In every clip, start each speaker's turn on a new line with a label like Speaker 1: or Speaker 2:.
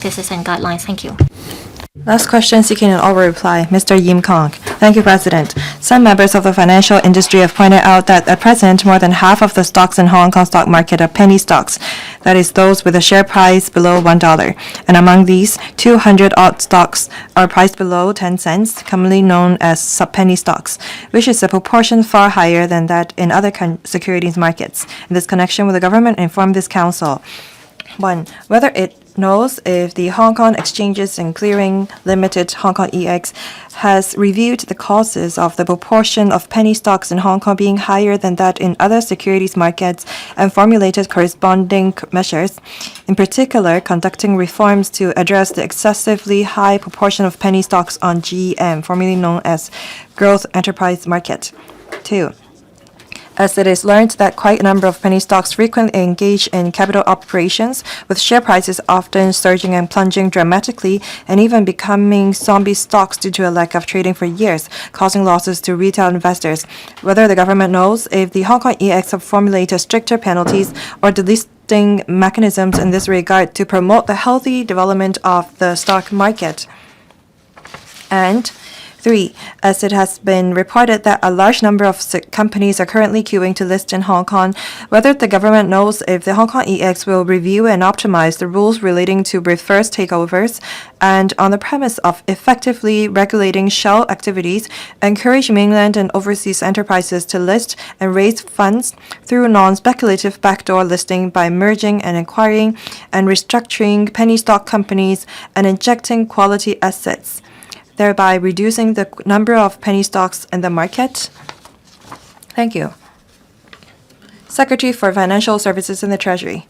Speaker 1: practices and guidelines. Thank you.
Speaker 2: Last question seeking an oral reply, Mr. Yim Kong. Thank you, President. Some members of the financial industry have pointed out that at present, more than half of the stocks in Hong Kong stock market are penny stocks, that is, those with a share price below $1. And among these, 200-odd stocks are priced below 10 cents, commonly known as sub-penny stocks, which is a proportion far higher than that in other securities markets. In this connection, will the government inform this council? 1. Whether it knows if the Hong Kong Exchanges and Clearing Limited, Hong Kong EX, has reviewed the causes of the proportion of penny stocks in Hong Kong being higher than that in other securities markets and formulated corresponding measures, in particular conducting reforms to address the excessively high proportion of penny stocks on GEM, formerly known as Growth Enterprise Market. 2. As it is learned that quite a number of penny stocks frequently engage in capital operations, with share prices often surging and plunging dramatically and even becoming zombie stocks due to a lack of trading for years, causing losses to retail investors. Whether the government knows if the Hong Kong EX have formulated stricter penalties or delisting mechanisms in this regard to promote the healthy development of the stock market. And 3. As it has been reported that a large number of companies are currently queuing to list in Hong Kong, whether the government knows if the Hong Kong EX will review and optimize the rules relating to reverse takeovers and, on the premise of effectively regulating shell activities, encourage mainland and overseas enterprises to list and raise funds through non-speculative backdoor listing by merging and acquiring and restructuring penny stock companies and injecting quality assets, thereby reducing the number of penny stocks in the market? Thank you. Secretary for Financial Services in the Treasury.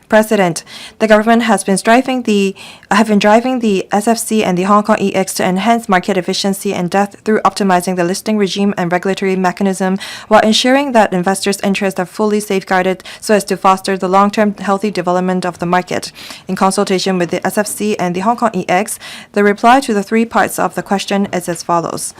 Speaker 2: President, the government has been driving the SFC and the Hong Kong EX to enhance market efficiency and depth through optimizing the listing regime and regulatory mechanism while ensuring that investors' interests are fully safeguarded so as to foster the long-term healthy development of the market. In consultation with the SFC and the Hong Kong EX, the reply to the 3 parts of the question is as follows.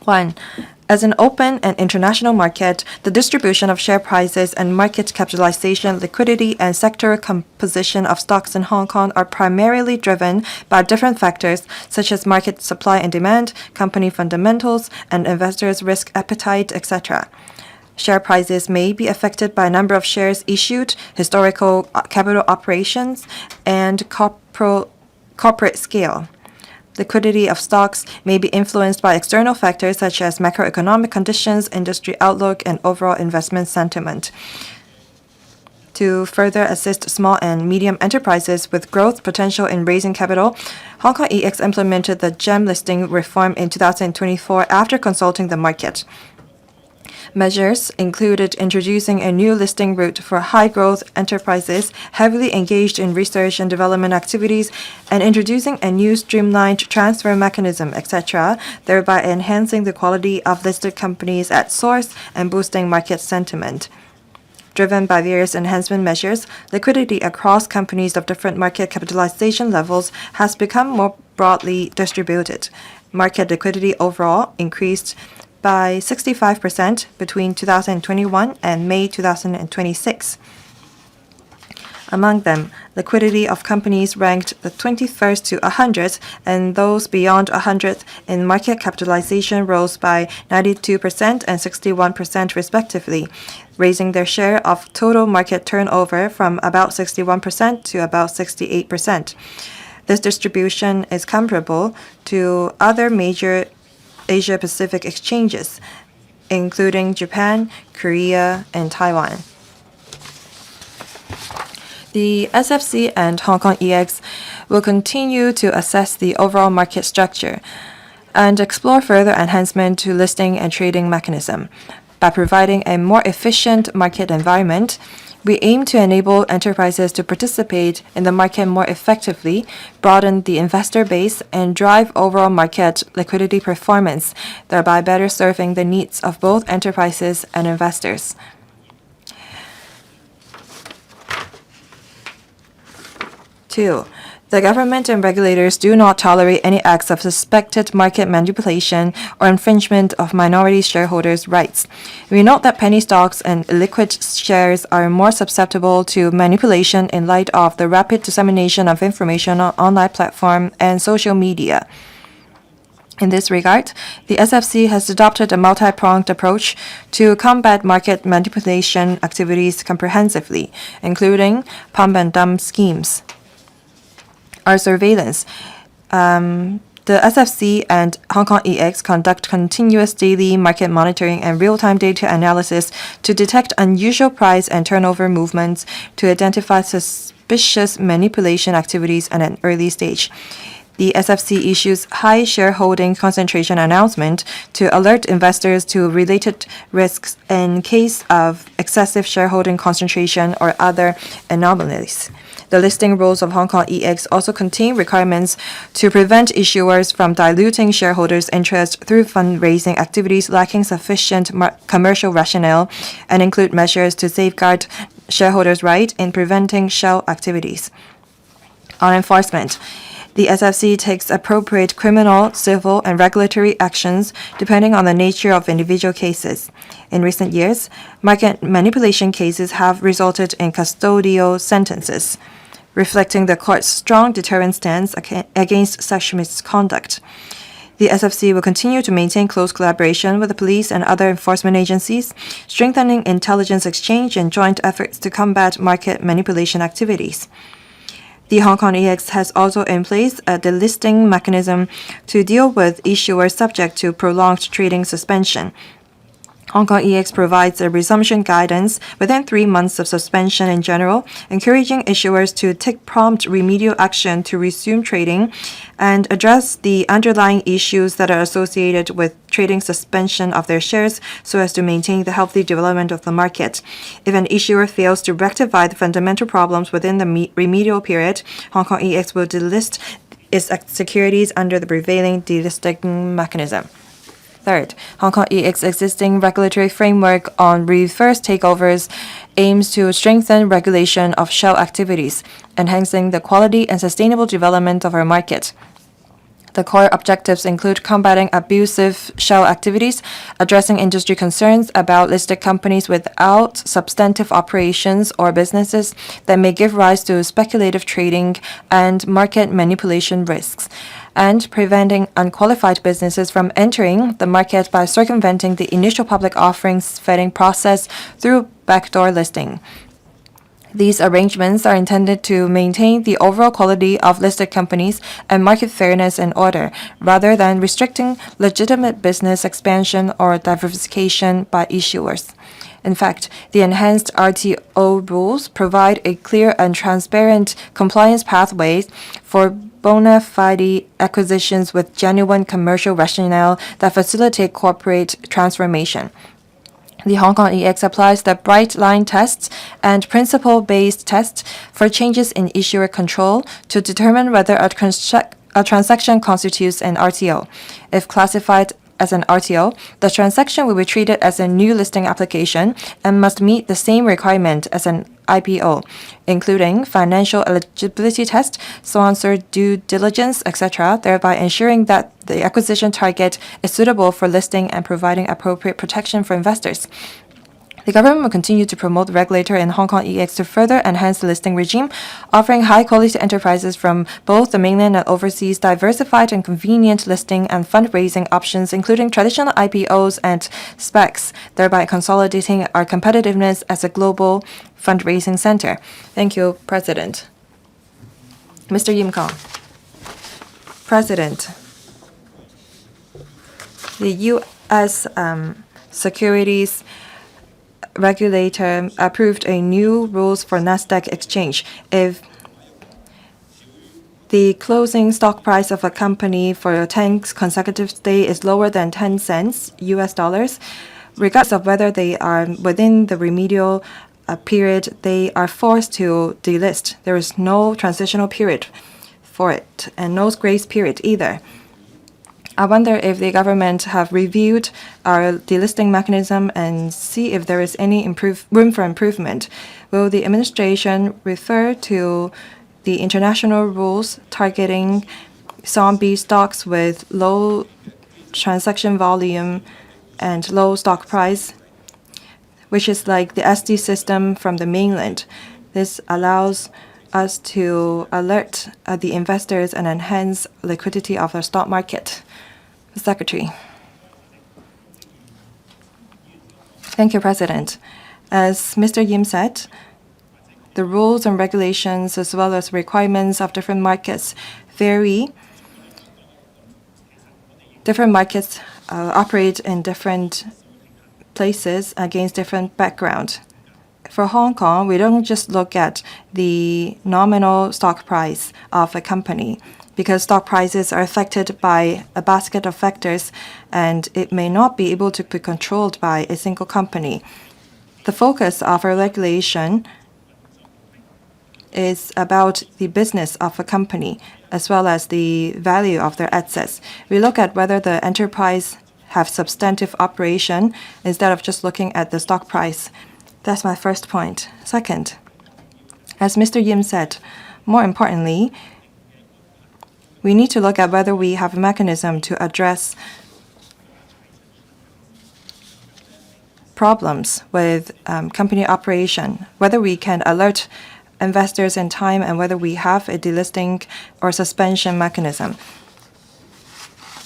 Speaker 2: 1. As an open and international market, the distribution of share prices and market capitalization, liquidity, and sector composition of stocks in Hong Kong are primarily driven by different factors such as market supply and demand, company fundamentals, and investors' risk appetite, etc. Share prices may be affected by a number of shares issued, historical capital operations, and corporate scale. Liquidity of stocks may be influenced by external factors such as macroeconomic conditions, industry outlook, and overall investment sentiment. To further assist small and medium enterprises with growth potential in raising capital, Hong Kong EX implemented the GEM listing reform in 2024 after consulting the market. Measures included introducing a new listing route for high-growth enterprises heavily engaged in research and development activities and introducing a new streamlined transfer mechanism, etc., thereby enhancing the quality of listed companies at source and boosting market sentiment. Driven by various enhancement measures, liquidity across companies of different market capitalization levels has become more broadly distributed. Market liquidity overall increased by 65% between 2021 and May 2026. Among them, liquidity of companies ranked the 21st to 100th and those beyond 100th in market capitalization rose by 92% and 61% respectively, raising their share of total market turnover from about 61% to about 68%. This distribution is comparable to other major Asia-Pacific exchanges, including Japan, Korea, and Taiwan. The SFC and Hong Kong EX will continue to assess the overall market structure and explore further enhancement to listing and trading mechanism. By providing a more efficient market environment, we aim to enable enterprises to participate in the market more effectively, broaden the investor base, and drive overall market liquidity performance, thereby better serving the needs of both enterprises and investors. Two, The government and regulators do not tolerate any acts of suspected market manipulation or infringement of minority shareholders' rights. We note that penny stocks and illiquid shares are more susceptible to manipulation in light of the rapid dissemination of information on online platforms and social media. In this regard, the SFC has adopted a multi-pronged approach to combat market manipulation activities comprehensively, including pump and dump schemes. Our surveillance. The SFC and Hong Kong EX conduct continuous daily market monitoring and real-time data analysis to detect unusual price and turnover movements to identify suspicious manipulation activities at an early stage. The SFC issues high shareholding concentration announcement to alert investors to related risks in case of excessive shareholding concentration or other anomalies. The listing rules of Hong Kong EX also contain requirements to prevent issuers from diluting shareholders' interest through fundraising activities lacking sufficient commercial rationale and include measures to safeguard shareholders' right in preventing shell activities. On enforcement, the SFC takes appropriate criminal, civil, and regulatory actions depending on the nature of individual cases. In recent years, market manipulation cases have resulted in custodial sentences, reflecting the court's strong deterrent stance against such misconduct. The SFC will continue to maintain close collaboration with the police and other enforcement agencies, strengthening intelligence exchange and joint efforts to combat market manipulation activities. The Hong Kong EX has also in place a delisting mechanism to deal with issuers subject to prolonged trading suspension. Hong Kong EX provides a resumption guidance within 3 months of suspension in general, encouraging issuers to take prompt remedial action to resume trading and address the underlying issues that are associated with trading suspension of their shares so as to maintain the healthy development of the market. If an issuer fails to rectify the fundamental problems within the remedial period, Hong Kong EX will delist its securities under the prevailing delisting mechanism. Third, Hong Kong EX's existing regulatory framework on reverse takeovers aims to strengthen regulation of shell activities, enhancing the quality and sustainable development of our market. The core objectives include combating abusive shell activities, addressing industry concerns about listed companies without substantive operations or businesses that may give rise to speculative trading and market manipulation risks, and preventing unqualified businesses from entering the market by circumventing the initial public offerings vetting process through backdoor listing. These arrangements are intended to maintain the overall quality of listed companies and market fairness and order, rather than restricting legitimate business expansion or diversification by issuers. In fact, the enhanced RTO rules provide a clear and transparent compliance pathway for bona fide acquisitions with genuine commercial rationale that facilitate corporate transformation. The Hong Kong EX applies the bright line tests and principle-based tests for changes in issuer control to determine whether a transaction constitutes an RTO. If classified as an RTO, the transaction will be treated as a new listing application and must meet the same requirement as an IPO, including financial eligibility test, sponsor due diligence, etc., thereby ensuring that the acquisition target is suitable for listing and providing appropriate protection for investors. The government will continue to promote the regulator in Hong Kong EX to further enhance the listing regime, offering high-quality enterprises from both the mainland and overseas diversified and convenient listing and fundraising options, including traditional IPOs and SPACs, thereby consolidating our competitiveness as a global fundraising center. Thank you, President. Mr. Yim Kong. President, the U.S. securities regulator approved a new rules for Nasdaq exchange. If the closing stock price of a company for a 10 consecutive day is lower than 10 cents US dollars, regardless of whether they are within the remedial period, they are forced to delist. There is no transitional period for it and no grace period either. I wonder if the government have reviewed our delisting mechanism and see if there is any room for improvement. Will the administration refer to the international rules targeting zombie stocks with low transaction volume and low stock price, which is like the SD system from the mainland. This allows us to alert the investors and enhance liquidity of the stock market. Secretary. Thank you, President. As Mr. Yim said, the rules and regulations as well as requirements of different markets vary. Different markets operate in different places against different background. For Hong Kong, we don't just look at the nominal stock price of a company because stock prices are affected by a basket of factors and it may not be able to be controlled by a single company. The focus of our regulation is about the business of a company as well as the value of their assets. We look at whether the enterprise have substantive operation instead of just looking at the stock price. That's my first point. Second, as Mr. Yim said, more importantly, we need to look at whether we have a mechanism to address problems with company operation, whether we can alert investors in time and whether we have a delisting or suspension mechanism.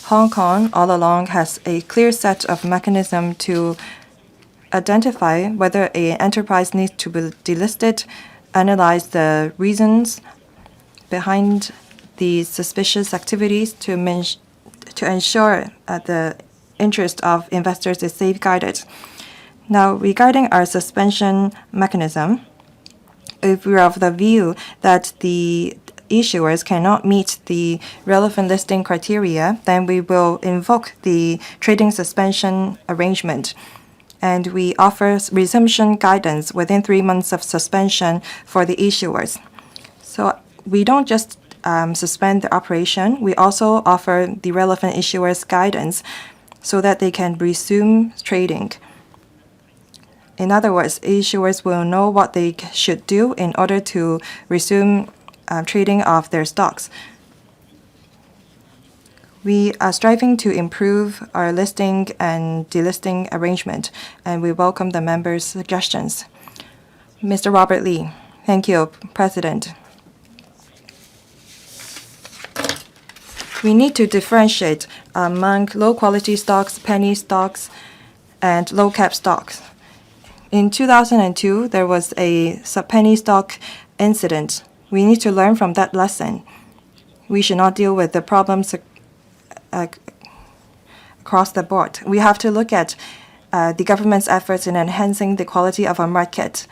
Speaker 2: Hong Kong all along has a clear set of mechanism to identify whether an enterprise needs to be delisted, analyze the reasons behind the suspicious activities to ensure the interest of investors is safeguarded. Now, regarding our suspension mechanism, if we're of the view that the issuers cannot meet the relevant listing criteria, then we will invoke the trading suspension arrangement. And we offer resumption guidance within 3 months of suspension for the issuers. So we don't just suspend the operation, we also offer the relevant issuers guidance so that they can resume trading. In other words, issuers will know what they should do in order to resume trading of their stocks. We are striving to improve our listing and delisting arrangement, and we welcome the members' suggestions. Mr. Robert Lee. Thank you, President. We need to differentiate among low-quality stocks, penny stocks, and low-cap stocks. In 2002, there was a penny stock incident. We need to learn from that lesson. We should not deal with the problems across the board. We have to look at the government's efforts in enhancing the quality of our market.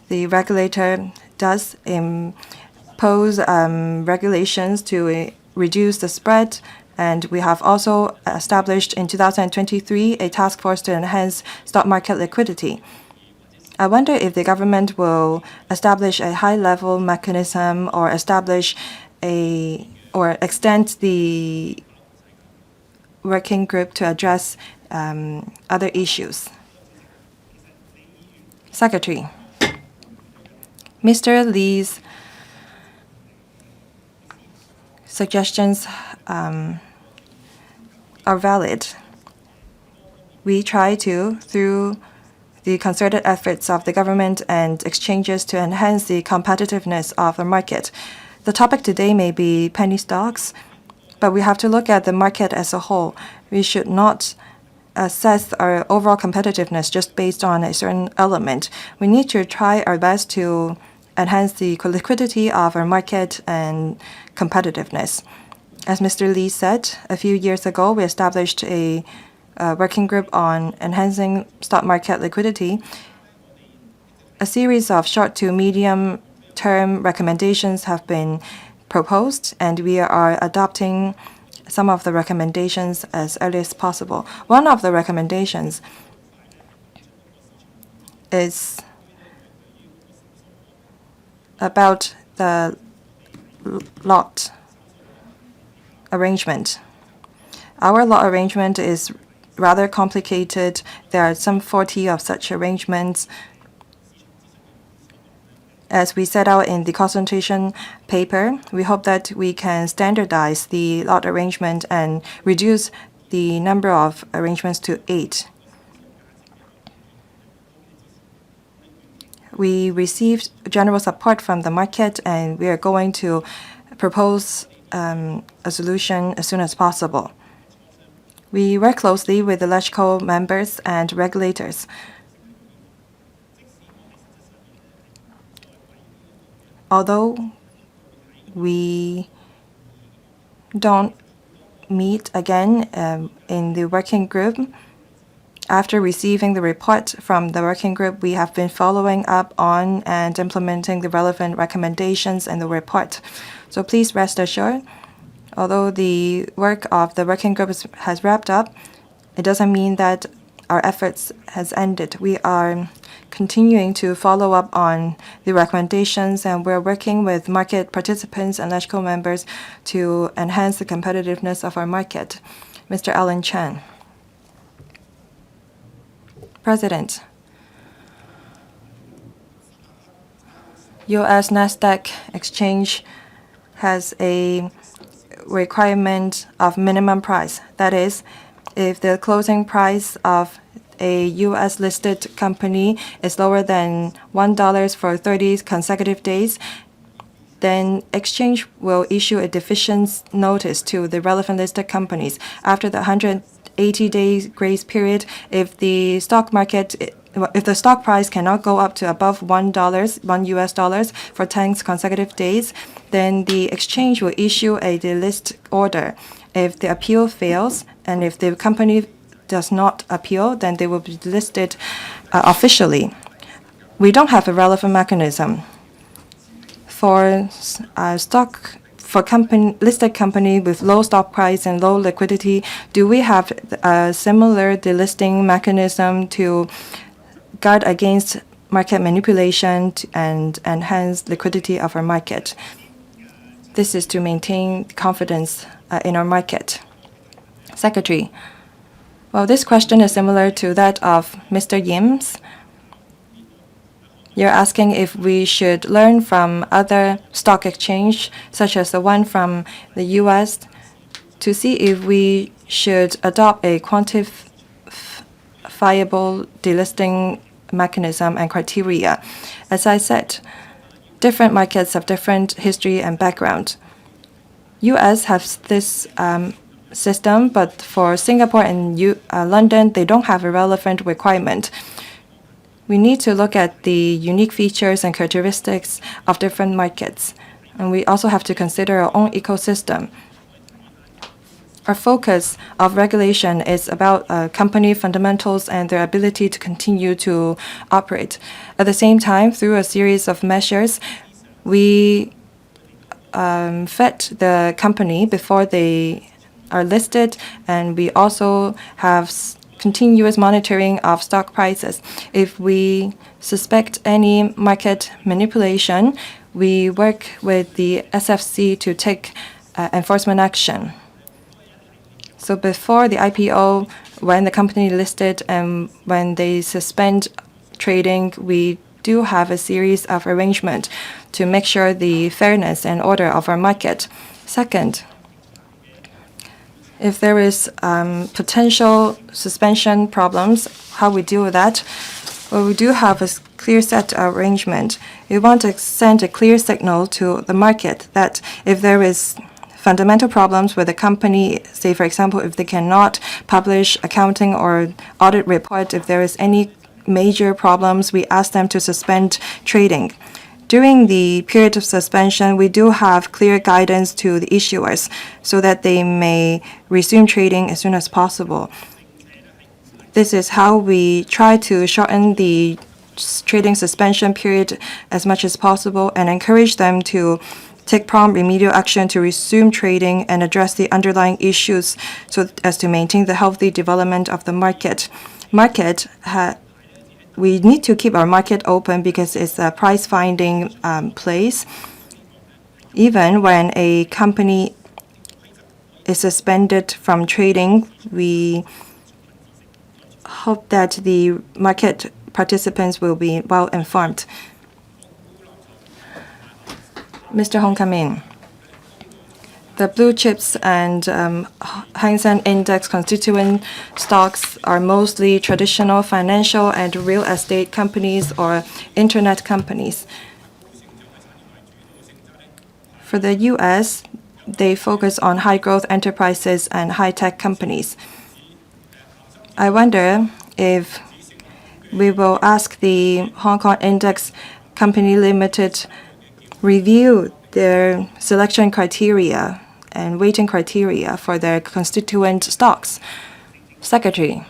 Speaker 2: The regulator does impose regulations to reduce the spread, and we have also established in 2023 a task force to enhance stock market liquidity. I wonder if the government will establish a high-level mechanism or extend the working group to address other issues. Secretary. Mr. Lee's suggestions are valid. We try to, through the concerted efforts of the government and exchanges, to enhance the competitiveness of the market. The topic today may be penny stocks, but we have to look at the market as a whole. We should not assess our overall competitiveness just based on a certain element. We need to try our best to enhance the liquidity of our market and competitiveness. As Mr. Lee said, a few years ago, we established a working group on enhancing stock market liquidity. A series of short to medium-term recommendations have been proposed, and we are adopting some of the recommendations as early as possible. One of the recommendations is about the lot arrangement. Our lot arrangement is rather complicated. There are some 40 of such arrangements. As we set out in the consultation paper, we hope that we can standardize the lot arrangement and reduce the number of arrangements to 8. We received general support from the market, and we are going to propose a solution as soon as possible. We work closely with the LegCo members and regulators. Although we don't meet again in the working group, after receiving the report from the working group, we have been following up on and implementing the relevant recommendations in the report. So please rest assured, although the work of the working group has wrapped up, it doesn't mean that our efforts has ended. We are continuing to follow up on the recommendations, and we're working with market participants and LegCo members to enhance the competitiveness of our market. Mr. Alan Chan. President, U.S. NASDAQ exchange has a requirement of minimum price. That is, if the closing price of a U.S. listed company is lower than $1 for 30 consecutive days, then exchange will issue a deficiency notice to the relevant listed companies. After the 180-day grace period, if the stock price cannot go up to above $1 for 10 consecutive days, then the exchange will issue a delist order. If the appeal fails, and if the company does not appeal, then they will be delisted officially. We don't have a relevant mechanism for listed company with low stock price and low liquidity. Do we have a similar delisting mechanism to guard against market manipulation and enhance liquidity of our market? This is to maintain confidence in our market. Secretary, well, this question is similar to that of Mr. Yim's. You're asking if we should learn from other stock exchange, such as the one from the U.S., to see if we should adopt a quantifiable delisting mechanism and criteria. As I said, different markets have different history and background. U.S. has this system, but for Singapore and London, they don't have a relevant requirement. We need to look at the unique features and characteristics of different markets, and we also have to consider our own ecosystem. Our focus of regulation is about company fundamentals and their ability to continue to operate. At the same time, through a series of measures, we vet the company before they are listed, and we also have continuous monitoring of stock prices. If we suspect any market manipulation, we work with the SFC to take enforcement action. So before the IPO, when the company listed and when they suspend trading, we do have a series of arrangements to make sure the fairness and order of our market. Second, if there is potential suspension problems, how we deal with that? Well, we do have a clear set arrangement. We want to send a clear signal to the market that if there is fundamental problems with a company, say for example, if they cannot publish accounting or audit report, if there is any major problems, we ask them to suspend trading. During the period of suspension, we do have clear guidance to the issuers so that they may resume trading as soon as possible. This is how we try to shorten the trading suspension period as much as possible and encourage them to take prompt remedial action to resume trading and address the underlying issues so as to maintain the healthy development of the market. We need to keep our market open because it's a price-finding place. Even when a company is suspended from trading, we hope that the market participants will be well informed. Mr. Hong Erik, the blue chips and Hang Seng Index constituent stocks are mostly traditional financial and real estate companies or internet companies. For the U.S., they focus on high-growth enterprises and high-tech companies. I wonder if we will ask the Hong Kong Index Company Limited review their selection criteria and weighting criteria for their constituent stocks. Secretary,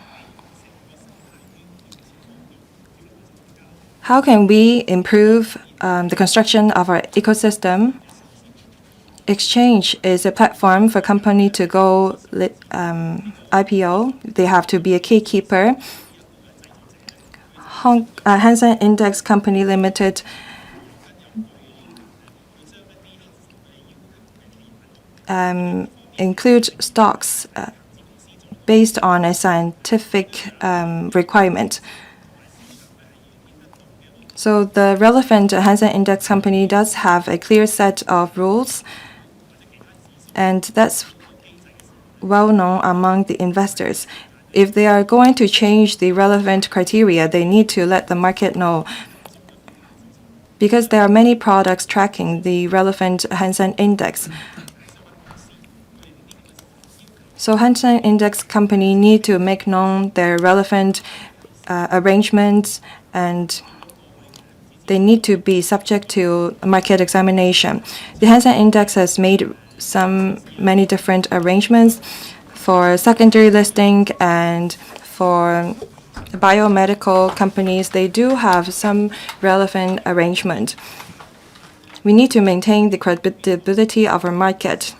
Speaker 2: how can we improve the construction of our ecosystem? Exchange is a platform for company to go IPO. They have to be a gatekeeper. Hang Seng Index Company Limited include stocks based on a scientific requirement. So the relevant Hang Seng Index company does have a clear set of rules, and that's well known among the investors. If they are going to change the relevant criteria, they need to let the market know, because there are many products tracking the relevant Hang Seng Index. So Hang Seng Index company need to make known their relevant arrangements, and they need to be subject to market examination. The Hang Seng Index has made many different arrangements for secondary listing, and for biomedical companies, they do have some relevant arrangement. We need to maintain the credibility of our market.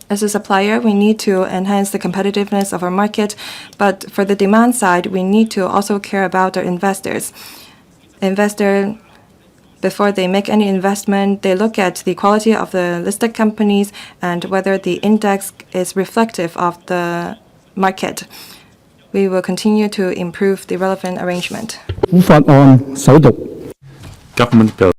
Speaker 2: As a supplier, we need to enhance the competitiveness of our market, but for the demand side, we need to also care about our investors. Before they make any investment, they look at the quality of the listed companies and whether the index is reflective of the market. We will continue to improve the relevant arrangement.
Speaker 1: Government bill